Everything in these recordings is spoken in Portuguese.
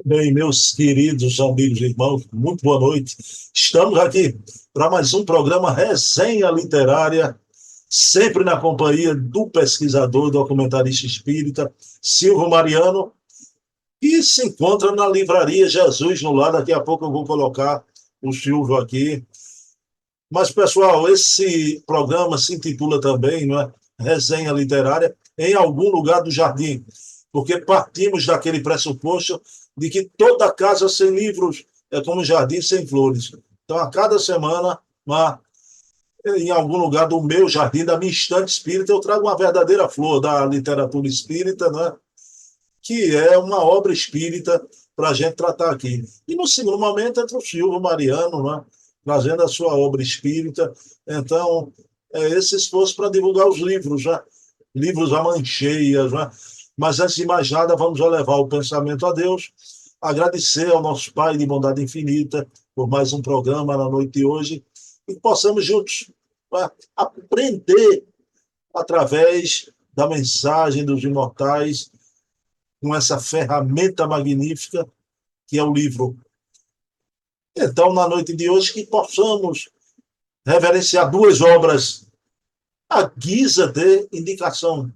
Bem, meus queridos amigos e irmãos, muito boa noite. Estamos aqui para mais um programa Resenha Literária, sempre na companhia do pesquisador, documentarista espírita Silvio Mariano, que se encontra na Livraria Jesus no Lar. Daqui a pouco eu vou colocar o Silvio aqui. Mas, pessoal, esse programa se intitula também, não é, Resenha Literária, em algum lugar do jardim, porque partimos daquele pressuposto de que toda casa sem livros é como um jardim sem flores. Então, a cada semana, em algum lugar do meu jardim, da minha estante espírita, eu trago uma verdadeira flor da literatura espírita, né, que é uma obra espírita para a gente tratar aqui. E no segundo momento entra o Silvio Mariano, né, trazendo a sua obra espírita. Então, é esse esforço para divulgar os livros, né? Livros a mãe cheia. Né? Mas antes de mais nada, vamos levar o pensamento a Deus, agradecer ao nosso Pai de bondade infinita por mais um programa na noite de hoje e que possamos juntos, né, aprender através da mensagem dos imortais com essa ferramenta magnífica que é o livro. Então, na noite de hoje, que possamos reverenciar duas obras à guisa de indicação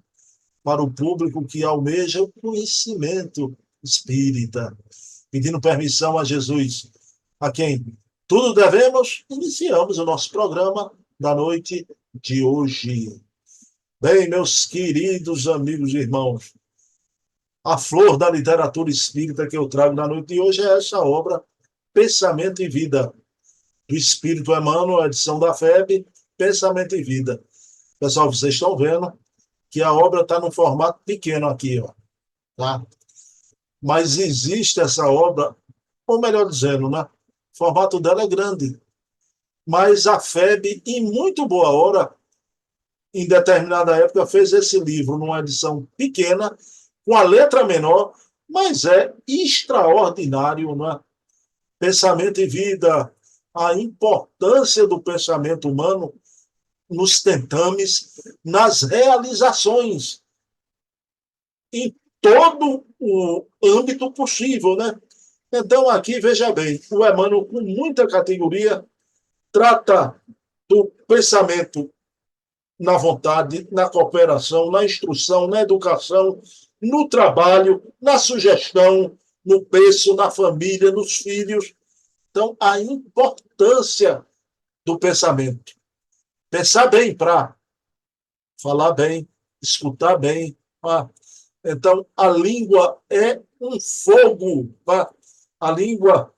para o público que almeja o conhecimento espírita, pedindo permissão a Jesus, a quem tudo devemos, iniciamos o nosso programa da noite de hoje. Bem, meus queridos amigos e irmãos, a flor da literatura espírita que eu trago na noite de hoje é essa obra, Pensamento e Vida, do Espírito Emmanuel, edição da FEB, Pensamento e Vida. Pessoal, vocês estão vendo que a obra está num formato pequeno aqui, ó, tá? Mas existe essa obra, ou melhor dizendo, né? O formato dela é grande. Mas a FEB, em muito boa hora, em determinada época, fez esse livro numa edição pequena, com a letra menor, mas é extraordinário, né? Pensamento e Vida, a importância do pensamento humano nos tentames, nas realizações, em todo o âmbito possível, né? Então, aqui, veja bem, o Emmanuel, com muita categoria, trata do pensamento na vontade, na cooperação, na instrução, na educação, no trabalho, na sugestão, no berço, na família, nos filhos. Então, a importância do pensamento. Pensar bem para falar bem, escutar bem. Tá? Então, a língua é um fogo. Tá? A língua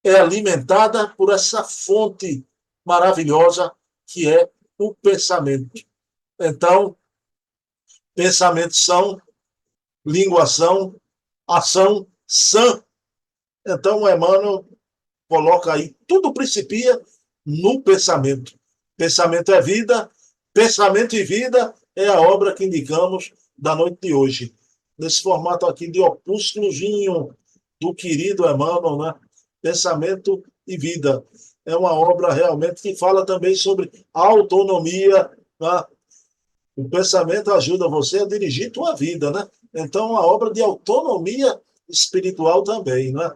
é alimentada por essa fonte maravilhosa que é o pensamento. Então, pensamentos são, língua são, ação sã. Então, o Emmanuel coloca aí, tudo principia no pensamento. Pensamento é vida, pensamento e vida é a obra que indicamos da noite de hoje. Nesse formato aqui de opúsculozinho do querido Emmanuel, né? Pensamento e Vida. É uma obra realmente que fala também sobre autonomia. Né? O pensamento ajuda você a dirigir tua vida, né? Então, é uma obra de autonomia espiritual também, né?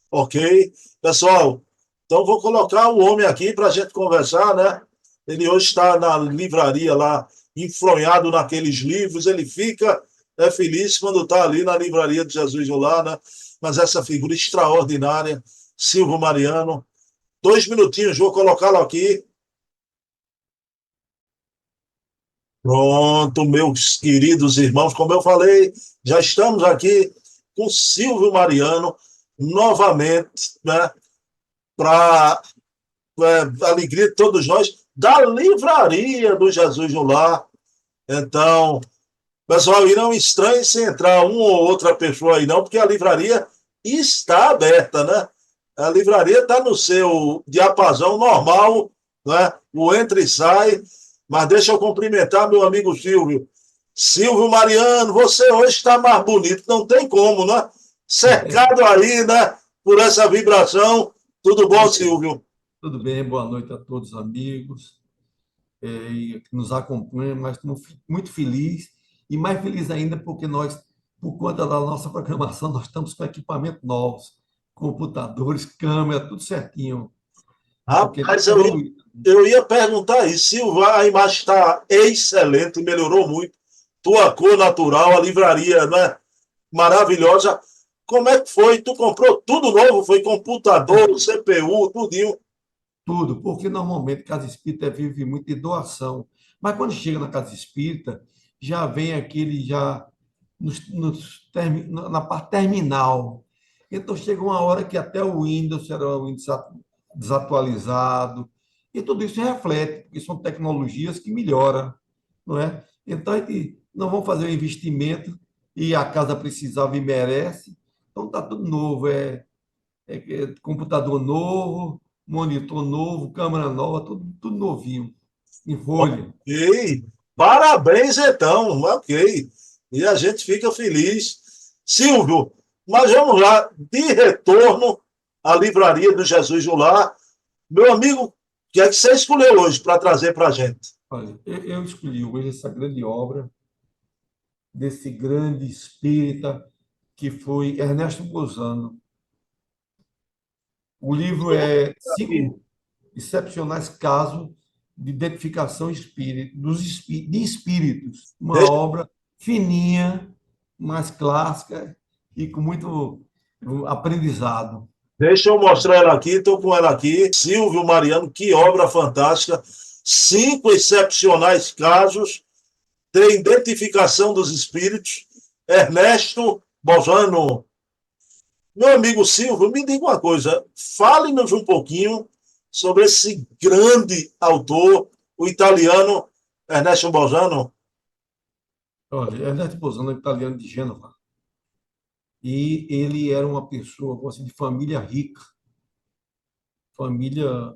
Ok? Pessoal, então vou colocar o homem aqui para a gente conversar, né? Ele hoje está na livraria lá, enfronhado naqueles livros, ele fica feliz quando está ali na livraria de Jesus no Lar, né? Mas essa figura extraordinária, Silvio Mariano. 2 minutinhos, vou colocá-lo aqui. Pronto, meus queridos irmãos, como eu falei, já estamos aqui com Silvio Mariano, novamente, né? Para alegria de todos nós, da livraria do Jesus no Lar. Então, pessoal, e não estranhe se entrar uma ou outra pessoa aí, não, porque a livraria está aberta, né? A livraria está no seu diapasão normal, né? O entra e sai. Mas deixa eu cumprimentar meu amigo Silvio. Silvio Mariano, você hoje está mais bonito, não tem como, né? Cercado aí, né? Por essa vibração. Tudo bom, Silvio? Tudo bem, boa noite a todos os amigos que nos acompanham, mas estou muito feliz e mais feliz ainda porque nós por conta da nossa programação, nós estamos com equipamentos novos, computadores, câmera, tudo certinho, porque está Rapaz, evoluindo. eu ia perguntar isso. Se a imagem está excelente, melhorou muito. Tua cor natural, a livraria, né? Maravilhosa. Como é que foi? Tu comprou tudo novo? Foi computador, É, CPU, tudinho. tudo, porque normalmente casa espírita vive muito de doação. Mas quando chega na casa espírita, já vem aquele já na parte terminal. Então chega uma hora que até o Windows era o Windows desatualizado, e tudo isso reflete, porque são tecnologias que melhoram, não é? Então a gente não vamos fazer um investimento e a casa precisava e merece, então está tudo novo, é computador novo, monitor novo, câmera nova, tudo novinho, em folha. Ok. Parabéns, então. Ok. E a gente fica feliz. Silvio, mas vamos lá. De retorno à livraria do Jesus Goulart. Meu amigo, o que é que você escolheu hoje para trazer para a gente? Olha, eu escolhi hoje essa grande obra desse grande espírita que foi Ernesto Bozano. O livro é Aqui. Cinco Excepcionais Casos de Identificação de Espíritos. Uma Deixa, obra fininha, mais clássica e com muito aprendizado. deixa eu mostrar ela aqui. Estou com ela aqui. Silvio Mariano, que obra fantástica. Cinco excepcionais casos de identificação dos espíritos. Ernesto Bozano. Meu amigo Silvio, me diga uma coisa, fale-nos um pouquinho sobre esse grande autor, o italiano Ernesto Bolzano. Olha, Ernesto Bozano é italiano de Gênova e ele era uma pessoa assim, de família rica, família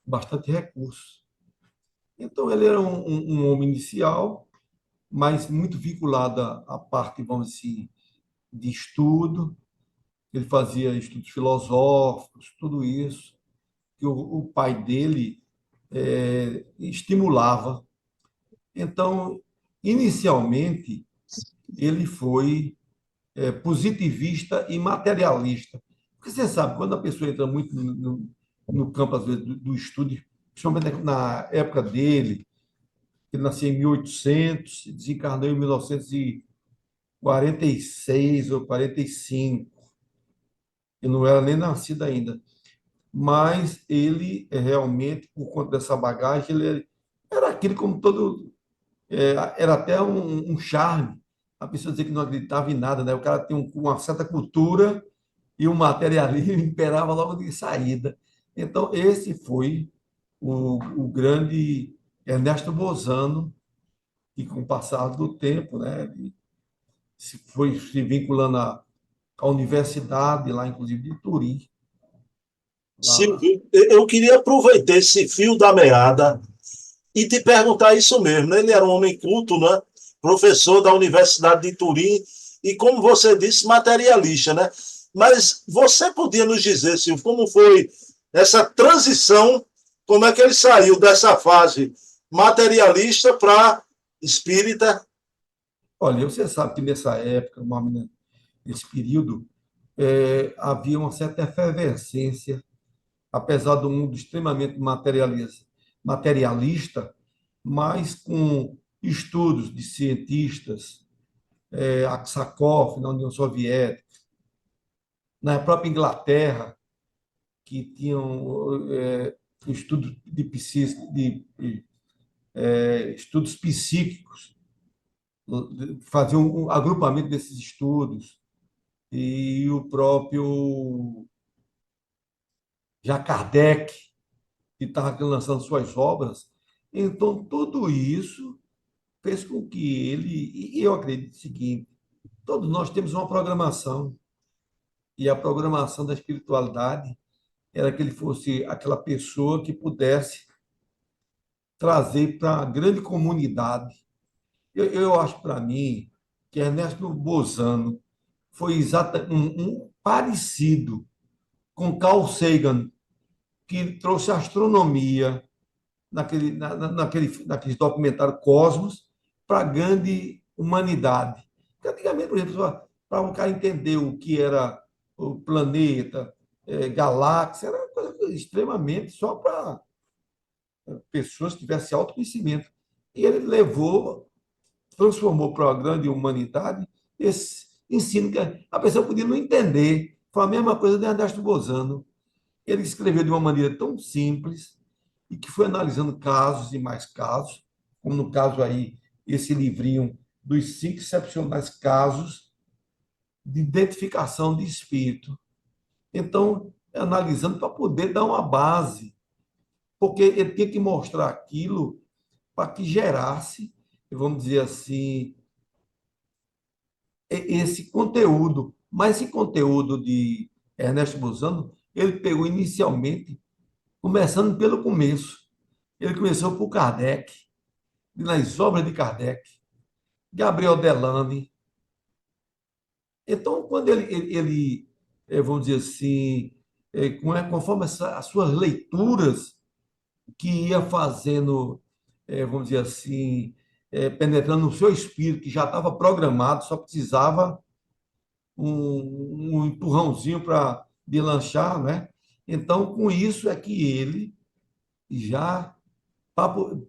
bastante recursos. Então, ele era um homem inicial, mas muito vinculado à parte, vamos dizer, de estudo. Ele fazia estudos filosóficos, tudo isso, que o pai dele estimulava. Então, inicialmente, ele foi positivista e materialista. Porque você sabe, quando a pessoa entra muito no campo, às vezes, do estudo, principalmente na época dele, ele nasceu em 1800, desencarnou em 1946 ou 45, e não era nem nascido ainda. Mas ele, realmente, por conta dessa bagagem, ele era aquele como todo. Era até um charme a pessoa dizer que não acreditava em nada, né? O cara tem uma certa cultura e o materialismo imperava logo de saída. Então, esse foi o grande Ernesto Bozano, que, com o passar do tempo, né, ele foi se vinculando à universidade, lá, inclusive, de Turim. Lá. Silvio, eu queria aproveitar esse fio da meada e te perguntar isso mesmo, né? Ele era um homem culto, né? Professor da Universidade de Turim e, como você disse, materialista, né? Mas você podia nos dizer, Silvio, como foi essa transição, como é que ele saiu dessa fase materialista para espírita? Olha, você sabe que nessa época, nesse período, havia uma certa efervescência, apesar do mundo extremamente materialista, mas com estudos de cientistas, Aksakov, na União Soviética, na própria Inglaterra, que tinham estudos estudos psíquicos, faziam um agrupamento desses estudos, e o próprio Jacques Kardec, que estava lançando suas obras. Então, tudo isso fez com que ele, e eu acredito o seguinte, todos nós temos uma programação, e a programação da espiritualidade era que ele fosse aquela pessoa que pudesse trazer para a grande comunidade. Eu acho, para mim, que Ernesto Bozano foi exatamente um parecido com Carl Sagan, que trouxe a astronomia naquele documentário Cosmos para a grande humanidade. Porque antigamente, por exemplo, para um cara entender o que era o planeta, galáxia, era uma coisa extremamente só para pessoas que tivessem autoconhecimento. E ele levou, transformou para a grande humanidade esse ensino que a pessoa podia não entender. Foi a mesma coisa de Ernesto Bozano. Ele escreveu de uma maneira tão simples e que foi analisando casos e mais casos, como no caso aí, esse livrinho dos 5 excepcionais casos de identificação de espírito. Então, analisando para poder dar uma base, porque ele tinha que mostrar aquilo para que gerasse, vamos dizer assim, esse conteúdo. Mas esse conteúdo de Ernesto Bozano, ele pegou inicialmente, começando pelo começo. Ele começou por Kardec, nas obras de Kardec, Gabriel Delane. Então, quando vamos dizer assim, conforme as suas leituras, que ia fazendo, vamos dizer assim, penetrando no seu espírito, que já estava programado, só precisava um empurrãozinho para deslanchar, né? Então, com isso é que ele já.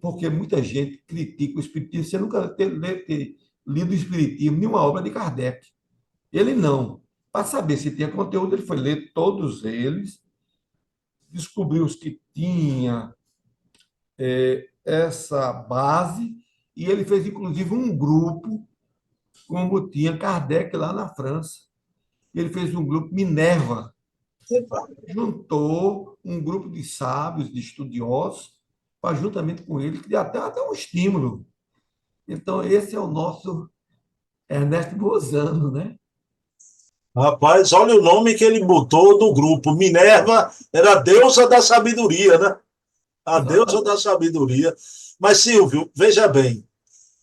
Porque muita gente critica o Espiritismo, você nunca ter lido o Espiritismo, nenhuma obra de Kardec. Ele não. Para saber se tinha conteúdo, ele foi ler todos eles, descobriu os que tinha essa base, e ele fez, inclusive, um grupo, como tinha Kardec lá na França. Ele fez um grupo Minerva, juntou um grupo de sábios, de estudiosos, para, juntamente com ele, criar até um estímulo. Então, esse é o nosso Ernesto Bozano, né? Rapaz, olha o nome que ele botou no grupo. Minerva era a deusa da sabedoria, né? A deusa da Exatamente. sabedoria. Mas, Silvio, veja bem,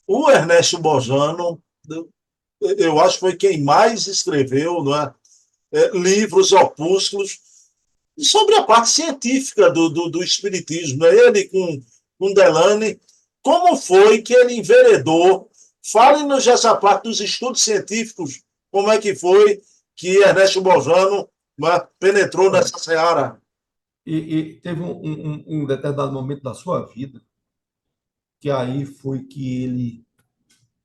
o Ernesto Bozano, eu acho que foi quem mais escreveu, não é? Livros, opúsculos, sobre a parte científica do espiritismo. Né? Ele com Delane, como foi que ele enveredou? Fale-nos essa parte dos estudos científicos, como é que foi que Ernesto Bozano, né, penetrou Olha, nessa seara? e teve um determinado momento da sua vida que aí foi que ele,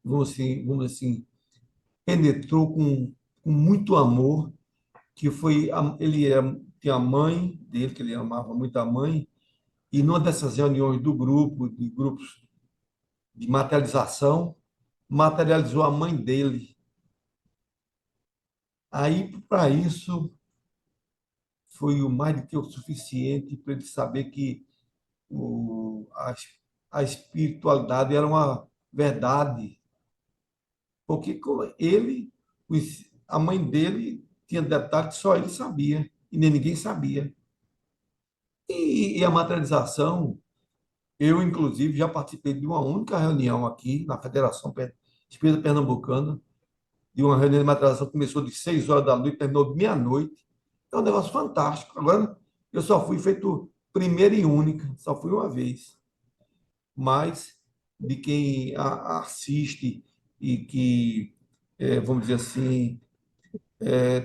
vamos assim, penetrou com muito amor, que foi, tinha a mãe dele, que ele amava muito a mãe, e numa dessas reuniões do grupo, de grupos de materialização, materializou a mãe dele. Aí, para isso, foi o mais do que o suficiente para ele saber que o, a, a espiritualidade era uma verdade, porque a mãe dele tinha detalhes que só ele sabia, e nem ninguém sabia. E a materialização, eu, inclusive, já participei de uma única reunião aqui na Federação Espírita Pernambucana, de uma reunião de materialização que começou de 6 horas da noite, terminou de meia-noite. É um negócio fantástico. Agora, eu só fui feito primeira e única, só fui uma vez. Mas de quem assiste e que, vamos dizer assim,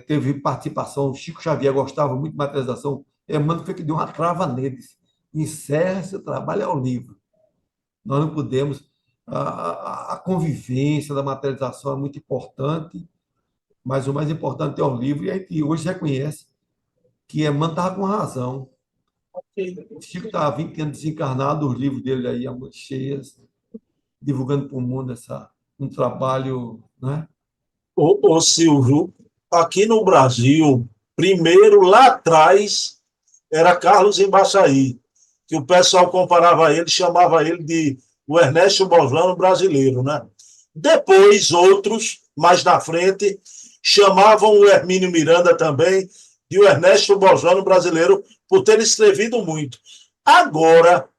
teve participação, o Chico Xavier gostava muito de materialização, Emmanuel foi que deu uma trava neles. Encerra seu trabalho ao livro. Nós não podemos. A convivência da materialização é muito importante, mas o mais importante é o livro, e a gente hoje reconhece que Emmanuel estava com razão. O Chico está há 20 anos desencarnado, os livros dele aí, a mãos cheias, divulgando para o mundo um trabalho, né? Ô Silvio, aqui no Brasil, primeiro lá atrás, era Carlos Embaçaí, que o pessoal comparava ele, chamava ele de o Ernesto Bozano brasileiro, né? Depois, outros, mais na frente, chamavam o Hermínio Miranda também de o Ernesto Bozano brasileiro, por ter escrevido muito. Agora,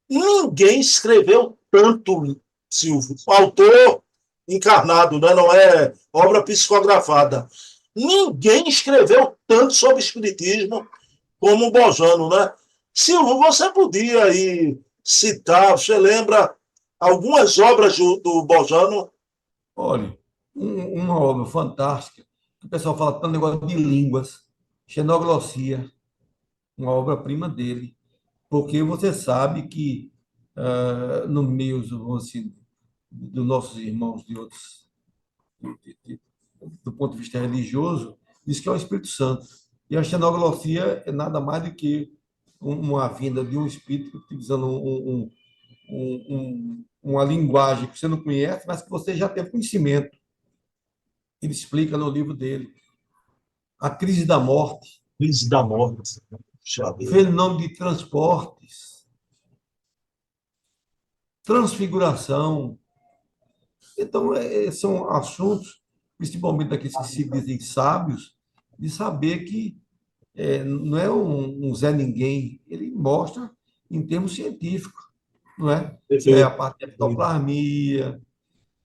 ninguém escreveu tanto, Silvio. O autor encarnado, né? Não é obra psicografada. Ninguém escreveu tanto sobre espiritismo como o Bozano, né? Silvio, você podia aí citar, você lembra algumas obras do Bozano? Olha, uma obra fantástica, que o pessoal fala tanto negócio de línguas, Xenoglossia, uma obra-prima dele, porque você sabe que no meio, vamos assim, dos nossos irmãos de outros, de- do ponto de vista religioso, diz que é o Espírito Santo. E a xenoglossia é nada mais do que uma vinda de um espírito utilizando uma linguagem que você não conhece, mas que você já teve conhecimento. Ele explica no livro dele. A crise da morte, Crise da morte. Puxa vida. fenômeno de transportes, transfiguração. Então, são assuntos, principalmente daqueles que se dizem sábios, de saber que não é um Zé Ninguém, ele mostra em termos científicos, não é? A Perfeito. parte da ectoplasmia,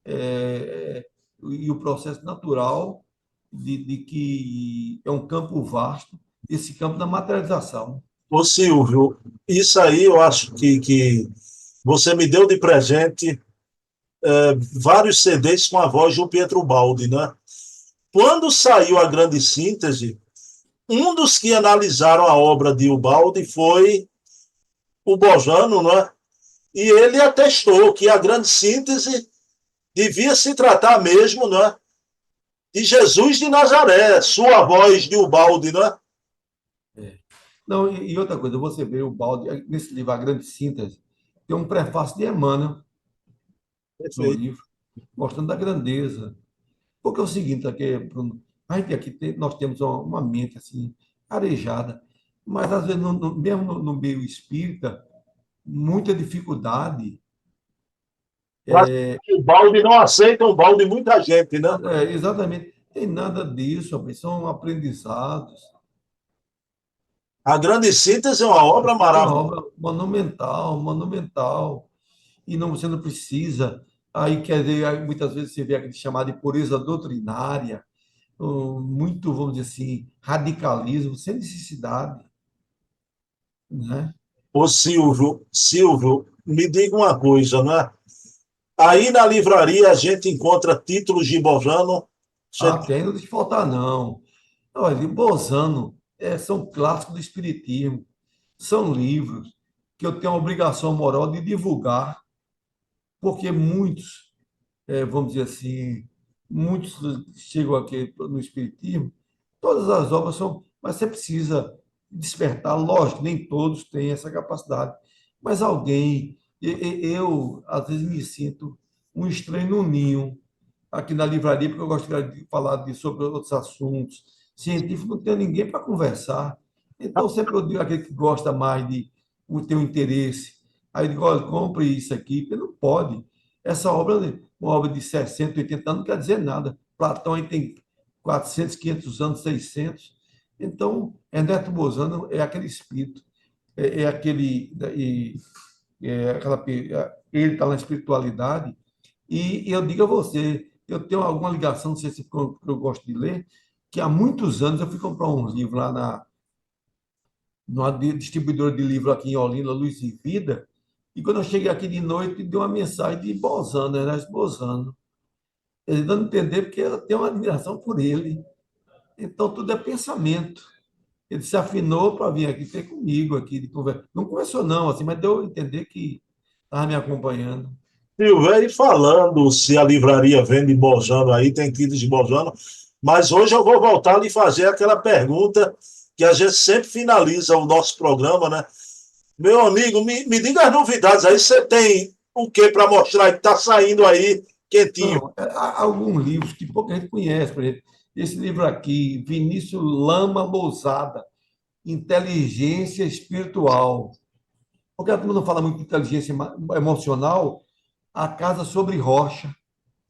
e o processo natural de que é um campo vasto, esse campo da materialização. Ô Silvio, isso aí eu acho que você me deu de presente vários CDs com a voz do Pietro Baldi, né? Quando saiu a grande síntese, um dos que analisaram a obra de Ubaldi foi o Bojano, né? E ele atestou que a grande síntese devia se tratar mesmo, né? De Jesus de Nazaré, sua voz de Ubaldi, né? É. Não, e outra coisa, você vê o Balde, nesse livro, A Grande Síntese, tem um prefácio de Emmanuel no Perfeito. livro, mostrando a grandeza. Porque é o seguinte, aqui, Bruno, a gente aqui nós temos uma mente assim, arejada, mas às vezes, mesmo no meio espírita, muita dificuldade. O balde não aceita um balde muita gente, né? Exatamente, tem nada disso, rapaz, são aprendizados. A grande síntese é uma obra É uma maravilhosa. obra monumental, monumental. E não, você não precisa. Aí, quer dizer, aí muitas vezes você vê aquele chamado de pureza doutrinária, muito, vamos dizer assim, radicalismo, sem necessidade, né? Ô Silvio, me diga uma coisa, né? Aí na livraria a gente encontra títulos de Bojano. Ah, tem, não deixa de faltar, não. Olha, Bozano são clássicos do Espiritismo, são livros que eu tenho a obrigação moral de divulgar, porque muitos, vamos dizer assim, muitos chegam aqui no Espiritismo, todas as obras são, mas você precisa despertar, lógico, nem todos têm essa capacidade, mas alguém, eu às vezes me sinto um estranho no ninho, aqui na livraria, porque eu gosto de falar sobre outros assuntos científicos, não tenho ninguém para conversar. Então, sempre eu digo aquele que gosta mais de ter um interesse. Aí eu digo, olha, compre isso aqui, porque não pode. Essa obra, uma obra de 60, 80 anos, não quer dizer nada. Platão aí tem 400, 500 anos, 600. Então, Ernesto Bozano é aquele espírito, é aquele, ele está na espiritualidade, e eu digo a você, eu tenho alguma ligação, não sei se eu gosto de ler, que há muitos anos eu fui comprar um livro lá numa distribuidora de livro aqui em Olinda, Luz e Vida, e quando eu cheguei aqui de noite, deu uma mensagem de Bozano, Ernesto Bozano. Ele dando a entender porque eu tenho uma admiração por ele. Então, tudo é pensamento. Ele se afinou para vir aqui ter comigo aqui de conversa. Não conversou não, assim, mas deu a entender que estava me acompanhando. Silvério, e falando se a livraria vende Bojano aí, tem títulos de Bojano, mas hoje eu vou voltar a lhe fazer aquela pergunta que a gente sempre finaliza o nosso programa, né? Meu amigo, me diga as novidades aí, você tem o que para mostrar que está saindo aí quentinho? Não, há alguns livros que pouca gente conhece, por exemplo, esse livro aqui, Vinícius Lama Lousada, Inteligência Espiritual. Porque a turma não fala muito de inteligência emocional, A Casa sobre Rocha.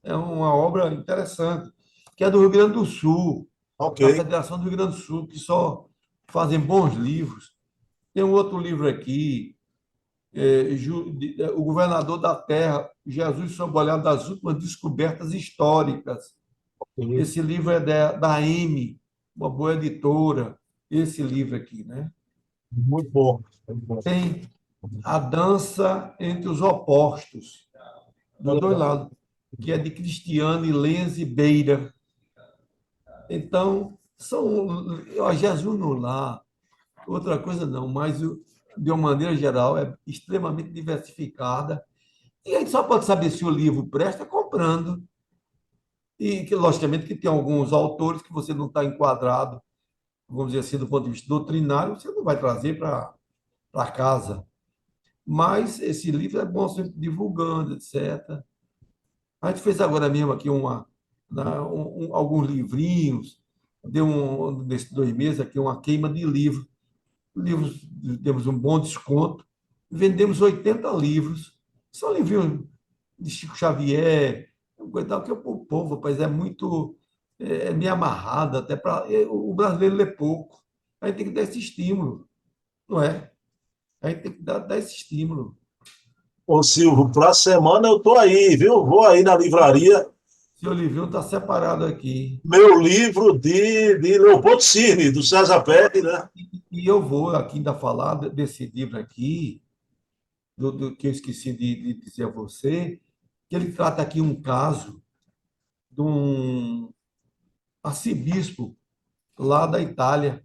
É uma obra interessante, que é do Rio Grande do Sul, Ok. da Federação do Rio Grande do Sul, que só fazem bons livros. Tem um outro livro aqui, O Governador da Terra, Jesus sob o olhar das últimas descobertas históricas. Esse livro é da M, uma boa editora, esse livro aqui, né? Muito bom. Muito bom. Tem A Dança entre os Opostos, dos dois lados. que é de Cristiane Lenze Beira. Então, ó, Jesus no lar, outra coisa não, mas de uma maneira geral é extremamente diversificada. E a gente só pode saber se o livro presta comprando. E que, logicamente, que tem alguns autores que você não está enquadrado, vamos dizer assim, do ponto de vista doutrinário, você não vai trazer para casa. Mas esse livro é bom sempre divulgando, etc. A gente fez agora mesmo aqui alguns livrinhos, deu desses 2 meses aqui uma queima de livros. Livros, temos um bom desconto, vendemos 80 livros, são livros de Chico Xavier, coitado que o povo, rapaz, é muito meio amarrado, até para o brasileiro lê pouco. A gente tem que dar esse estímulo, não é? A gente tem que dar esse estímulo. Ô, Silvio, para a semana eu tô aí, viu? Vou aí na livraria. Seu livrinho está separado aqui. Meu livro de Leopoldo Cirne, do César Pérez, né? E eu vou aqui ainda falar desse livro aqui, que eu esqueci de dizer a você, que ele trata aqui um caso de um arcebispo lá da Itália,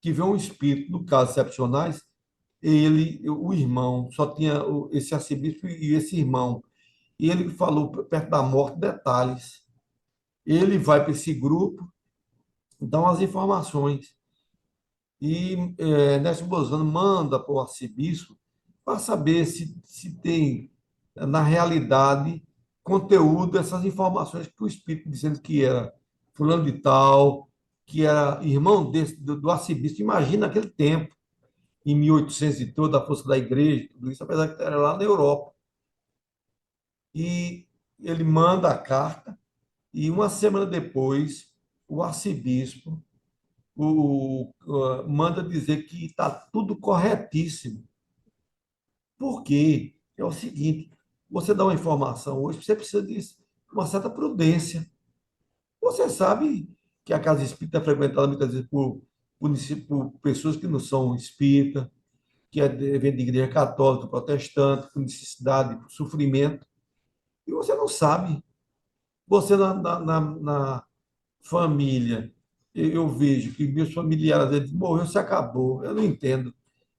que vê um espírito, no caso excepcionais, o irmão, só tinha esse arcebispo e esse irmão. E ele falou, perto da morte, detalhes. Ele vai para esse grupo, dá umas informações. E Néstor Bozano manda para o arcebispo para saber se tem, na realidade, conteúdo dessas informações que o espírito dizendo que era fulano de tal, que era irmão do arcebispo. Imagina aquele tempo, em 1800 e toda a força da igreja, tudo isso, apesar que era lá na Europa. E ele manda a carta, e uma semana depois, o arcebispo manda dizer que está tudo corretíssimo. Por quê? É o seguinte: você dá uma informação hoje, você precisa de uma certa prudência. Você sabe que a casa espírita é frequentada muitas vezes por pessoas que não são espíritas, que vem de igreja católica, protestante, com necessidade, com sofrimento, e você não sabe. Você, na família, eu vejo que meus familiares eles morreu, se acabou. Eu não entendo,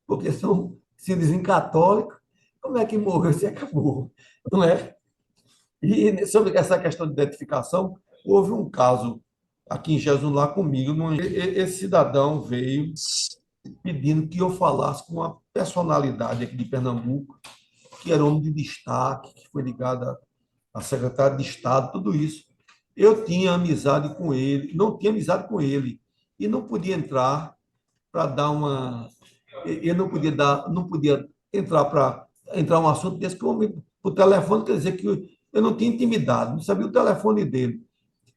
porque são, se dizem católicos, como é que morreu, se acabou? Não é? E sobre essa questão de identificação, houve um caso aqui em Jesus lá comigo. Esse cidadão veio pedindo que eu falasse com uma personalidade aqui de Pernambuco, que era homem de destaque, que foi ligado a secretário de Estado, tudo isso. Eu tinha amizade com ele, não tinha amizade com ele, e não podia entrar para dar uma. Eu não podia entrar para entrar um assunto desse, que o telefone quer dizer que eu não tinha intimidade, não sabia o telefone dele.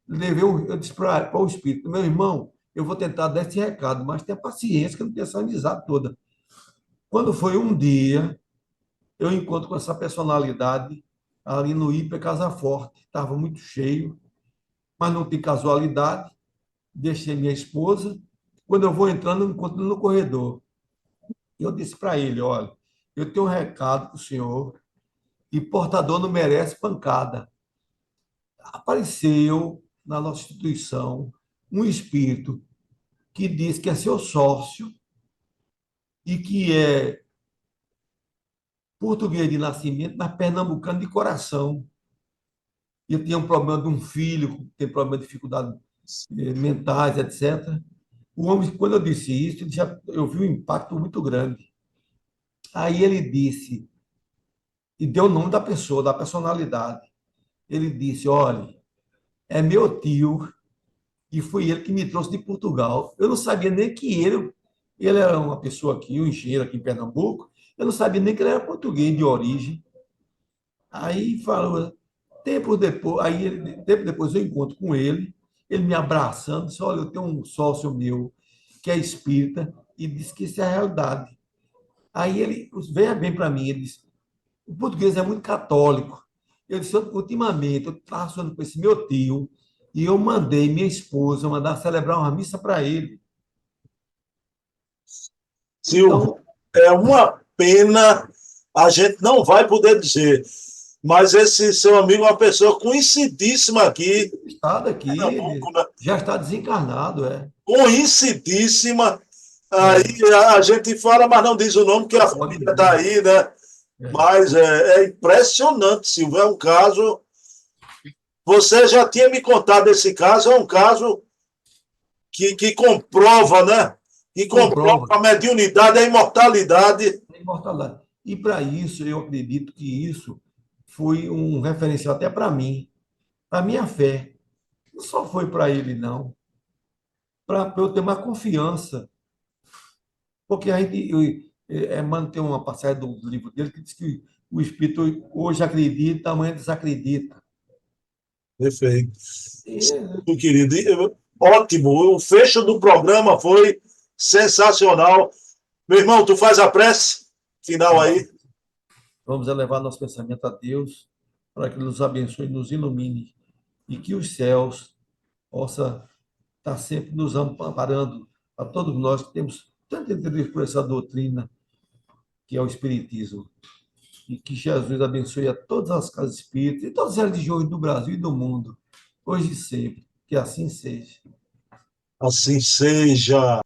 Eu disse para o espírito, meu irmão, eu vou tentar dar esse recado, mas tenha paciência, que eu não tenho essa amizade toda. Quando foi um dia, eu encontro com essa personalidade ali no Hiper Casa Forte. Estava muito cheio, mas não tem casualidade. Deixei minha esposa. Quando eu vou entrando, eu encontro no corredor. Eu disse para ele: olha, eu tenho um recado para o senhor e portador não merece pancada. Apareceu na nossa instituição um espírito que diz que é seu sócio e que é português de nascimento, mas pernambucano de coração. Eu tinha um problema de um filho, que tem problema de dificuldades mentais, etc. O homem, quando eu disse isso, eu vi um impacto muito grande. Aí ele disse, e deu o nome da pessoa, da personalidade. Ele disse: olha, é meu tio, e foi ele que me trouxe de Portugal. Eu não sabia nem que ele era uma pessoa aqui, um engenheiro aqui em Pernambuco, eu não sabia nem que ele era português de origem. Aí falou, tempo depois eu encontro com ele me abraçando, disse: olha, eu tenho um sócio meu que é espírita e disse que isso é a realidade. Aí ele veio bem para mim, ele disse: o português é muito católico. Eu disse: ultimamente, eu estava falando com esse meu tio e eu mandei minha esposa mandar celebrar uma missa para ele. Silvio, Então, é uma pena, a gente não vai poder dizer. Mas esse seu amigo é uma pessoa conhecidíssima aqui, Está em daqui, Pernambuco, né? já está desencarnado, é. Conhecidíssima. Aí É, a gente fala, mas não diz o nome, que a não pode família está dizer. aí, né? É. Mas é impressionante, Silvio. É um caso. Você já tinha me contado esse caso, é um caso que comprova, né? Que comprova Comprova a mediunidade, a imortalidade. a imortalidade. E para isso, eu acredito que isso foi um referencial até para minha fé. Não só foi para ele, não. Para eu ter uma confiança. Porque a gente, Emmanuel tem uma passagem do livro dele que diz que o espírito hoje acredita, amanhã desacredita. Perfeito. E Meu querido, ótimo. O fecho do programa foi sensacional. Meu irmão, tu faz a prece final vamos, aí. vamos elevar nosso pensamento a Deus para que Ele nos abençoe e nos ilumine e que os céus possa estar sempre nos amparando a todos nós que temos tanto interesse por essa doutrina que é o Espiritismo. E que Jesus abençoe a todas as casas espíritas e todas as religiões do Brasil e do mundo, hoje e sempre. Que assim seja. Assim seja.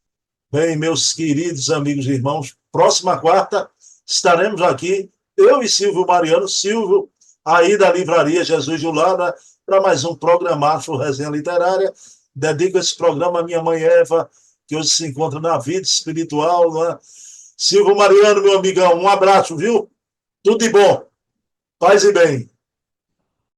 Bem, meus queridos amigos e irmãos, próxima quarta estaremos aqui, eu e Silvio Mariano, Silvio, aí da Livraria Jesus Julana, para mais um programaço Resenha Literária. Dedico esse programa à minha mãe Eva, que hoje se encontra na vida espiritual. Né? Silvio Mariano, meu amigão, um abraço, viu? Tudo de bom. Paz e bem.